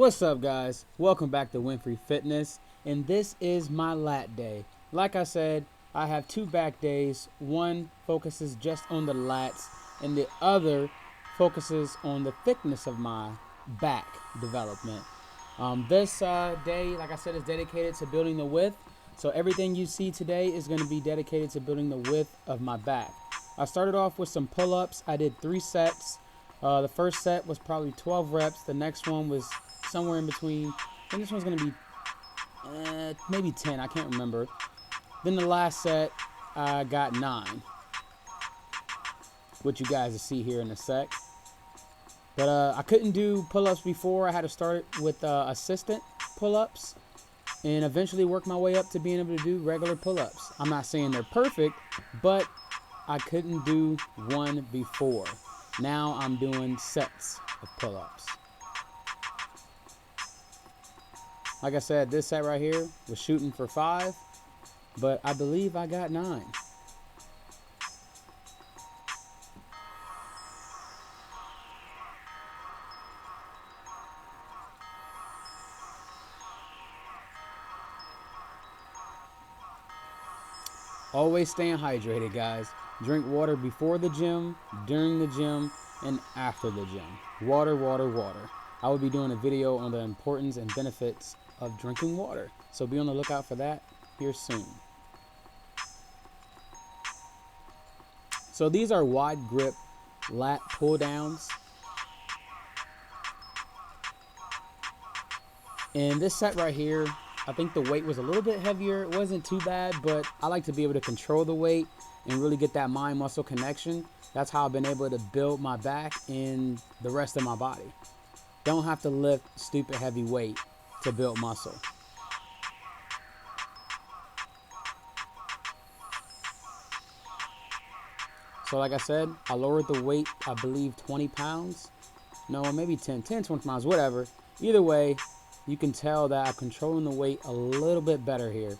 What's up, guys? Welcome back to Winfree Fitness, and this is my lat day. Like I said, I have two back days. One focuses just on the lats, and the other focuses on the thickness of my back development. This day, like I said, is dedicated to building the width. So everything you see today is going to be dedicated to building the width of my back. I started off with some pull-ups. I did 3 sets. The first set was probably 12 reps. The next one was somewhere in between. I think this one's going to be maybe 10. I can't remember. Then the last set, I got 9, which you guys will see here in a sec. But I couldn't do pull-ups before. I had to start with assistant pull-ups and eventually work my way up to being able to do regular pull-ups. I'm not saying they're perfect, but I couldn't do one before. Now I'm doing sets of pull-ups. Like I said, this set right here was shooting for 5, but I believe I got 9. Always staying hydrated, guys. Drink water before the gym, during the gym, and after the gym. Water, water, water. I will be doing a video on the importance and benefits of drinking water. So be on the lookout for that here soon. So these are wide grip lat pull downs. And this set right here, I think the weight was a little bit heavier. It wasn't too bad, but I like to be able to control the weight and really get that mind muscle connection. That's how I've been able to build my back and the rest of my body. Don't have to lift stupid heavy weight to build muscle. So like I said, I lowered the weight, I believe 20 pounds. No, maybe 10, 20 pounds, whatever. Either way, you can tell that I'm controlling the weight a little bit better here.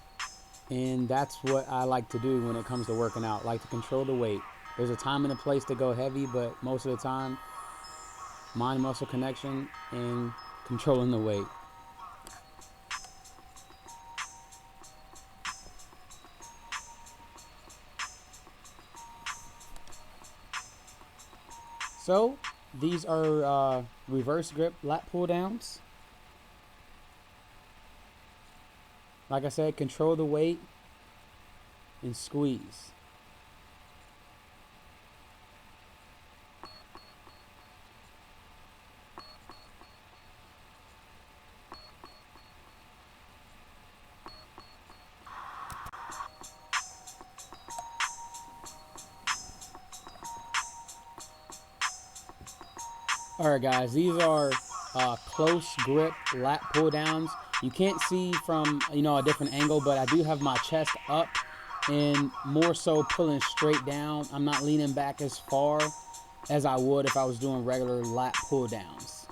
And that's what I like to do when it comes to working out. I like to control the weight. There's a time and a place to go heavy, but most of the time, mind muscle connection and controlling the weight. So these are reverse grip lat pull downs. Like I said, control the weight and squeeze. Alright guys, these are close grip lat pull downs. You can't see from a different angle, but I do have my chest up and more so pulling straight down. I'm not leaning back as far as I would if I was doing regular lat pull downs.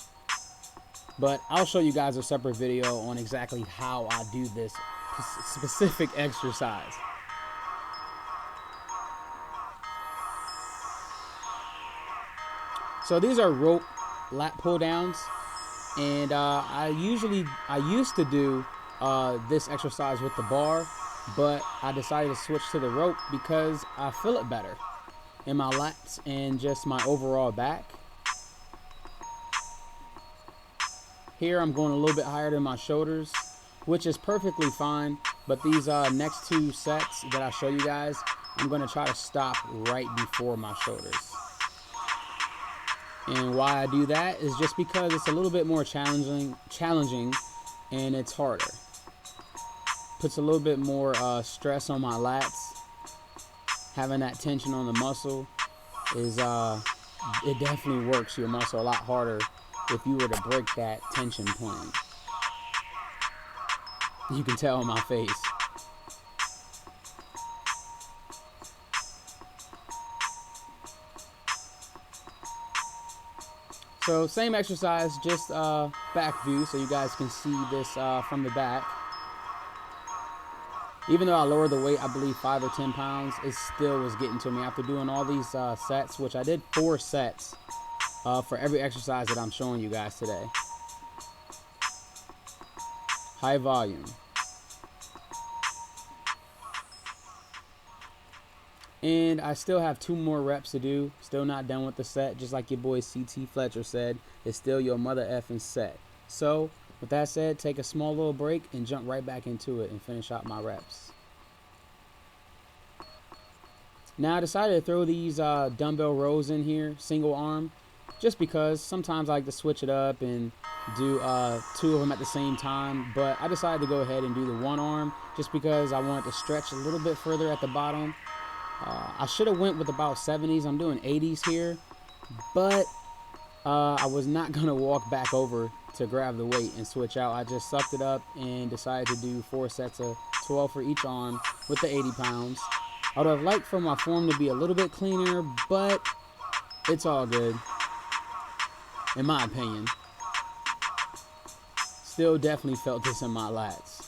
But I'll show you guys a separate video on exactly how I do this specific exercise. So these are rope lat pull downs, and I used to do this exercise with the bar, but I decided to switch to the rope because I feel it better in my lats and just my overall back. Here I'm going a little bit higher than my shoulders, which is perfectly fine, but these next 2 sets that I show you guys, I'm going to try to stop right before my shoulders. And why I do that is just because it's a little bit more challenging and it's harder. Puts a little bit more stress on my lats. Having that tension on the muscle is it definitely works your muscle a lot harder if you were to break that tension point. You can tell on my face. So same exercise, just back view, so you guys can see this from the back. Even though I lowered the weight, I believe 5 or 10 pounds, it still was getting to me after doing all these sets, which I did 4 sets for every exercise that I'm showing you guys today. high volume. And I still have 2 more reps to do. Still not done with the set. Just like your boy CT Fletcher said, it's still your mother effing set. So, with that said, take a small little break and jump right back into it and finish out my reps. Now, I decided to throw these dumbbell rows in here, single arm, just because sometimes I like to switch it up and do 2 of them at the same time. But I decided to go ahead and do the 1 arm just because I wanted to stretch a little bit further at the bottom. I should have went with about 70s. I'm doing 80s here, but I was not going to walk back over to grab the weight and switch out. I just sucked it up and decided to do 4 sets of 12 for each arm with the 80 pounds. I would have liked for my form to be a little bit cleaner, but it's all good, in my opinion. Still definitely felt this in my lats.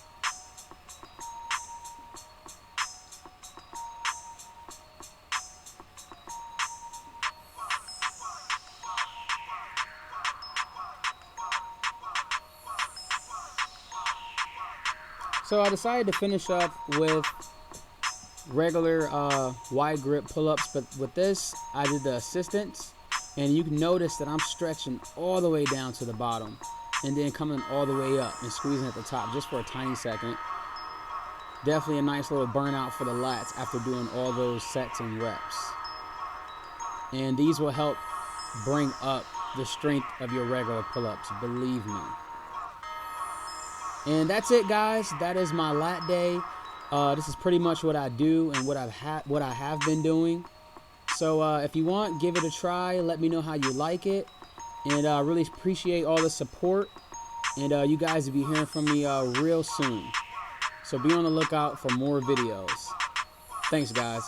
So I decided to finish up with regular wide grip pull-ups, but with this I did the assistance, and you can notice that I'm stretching all the way down to the bottom and then coming all the way up and squeezing at the top just for a tiny second. Definitely a nice little burnout for the lats after doing all those sets and reps, and these will help bring up the strength of your regular pull-ups, believe me. And that's it, guys. That is my lat day. This is pretty much what I do and what I have been doing. So if you want, give it a try. Let me know how you like it, and I really appreciate all the support. And you guys will be hearing from me real soon. So be on the lookout for more videos. Thanks, guys.